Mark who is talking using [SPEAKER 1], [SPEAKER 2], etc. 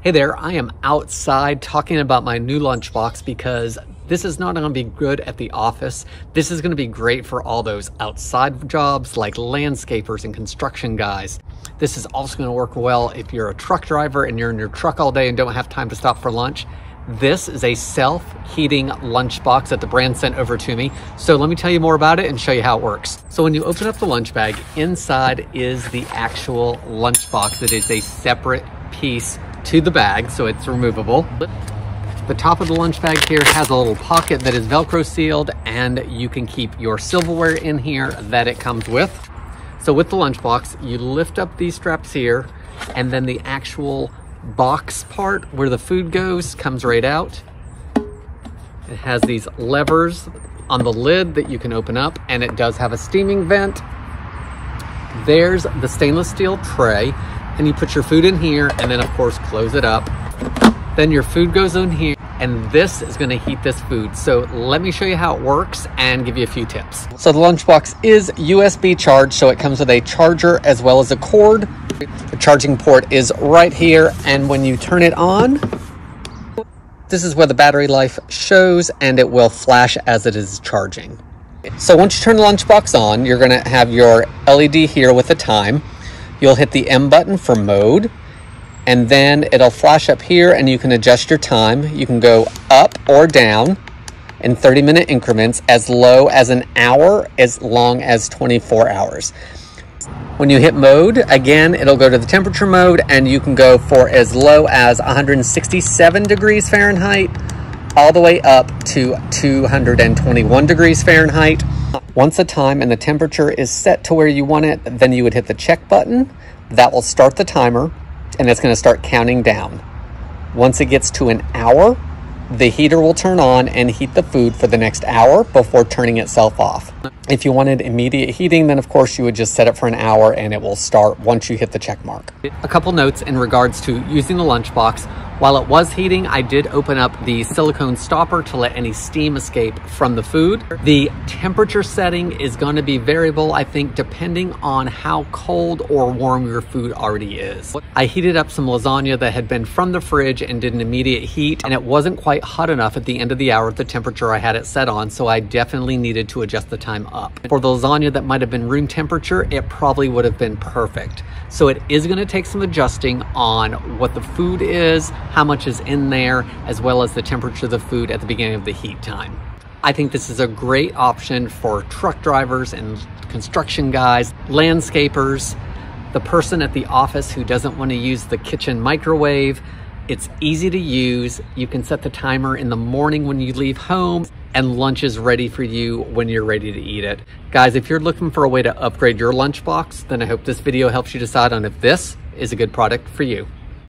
[SPEAKER 1] Hey there, I am outside talking about my new lunchbox because this is not going to be good at the office. This is going to be great for all those outside jobs like landscapers and construction guys. This is also going to work well if you're a truck driver and you're in your truck all day and don't have time to stop for lunch. This is a self-heating lunchbox that the brand sent over to me. So let me tell you more about it and show you how it works. So when you open up the lunch bag, inside is the actual lunchbox. It is a separate piece to the bag, so it's removable. The top of the lunch bag here has a little pocket that is Velcro sealed, and you can keep your silverware in here that it comes with. So with the lunchbox, you lift up these straps here, and then the actual box part where the food goes comes right out. It has these levers on the lid that you can open up, and it does have a steaming vent. There's the stainless steel tray, and you put your food in here and then of course close it up. Then your food goes in here, and this is going to heat this food. So let me show you how it works and give you a few tips. So the lunchbox is USB charged, so it comes with a charger as well as a cord. The charging port is right here, and when you turn it on, this is where the battery life shows, and it will flash as it is charging. So once you turn the lunchbox on, you're going to have your LED here with the time. You'll hit the M button for mode, and then it'll flash up here and you can adjust your time. You can go up or down in 30-minute increments, as low as an hour, as long as 24 hours. When you hit mode, again, it'll go to the temperature mode, and you can go for as low as 167 degrees Fahrenheit, all the way up to 221 degrees Fahrenheit. Once the time and the temperature is set to where you want it, then you would hit the check button. That will start the timer, and it's going to start counting down. Once it gets to an hour, the heater will turn on and heat the food for the next hour before turning itself off. If you wanted immediate heating, then of course you would just set it for an hour and it will start once you hit the check mark. A couple notes in regards to using the lunchbox. While it was heating, I did open up the silicone stopper to let any steam escape from the food. The temperature setting is going to be variable, I think, depending on how cold or warm your food already is. I heated up some lasagna that had been from the fridge and did an immediate heat, and it wasn't quite hot enough at the end of the hour at the temperature I had it set on, so I definitely needed to adjust the time up. For the lasagna that might have been room temperature, it probably would have been perfect. So it is going to take some adjusting on what the food is, how much is in there, as well as the temperature of the food at the beginning of the heat time. I think this is a great option for truck drivers and construction guys, landscapers, the person at the office who doesn't want to use the kitchen microwave. It's easy to use. You can set the timer in the morning when you leave home, and lunch is ready for you when you're ready to eat it. Guys, if you're looking for a way to upgrade your lunchbox, then I hope this video helps you decide on if this is a good product for you.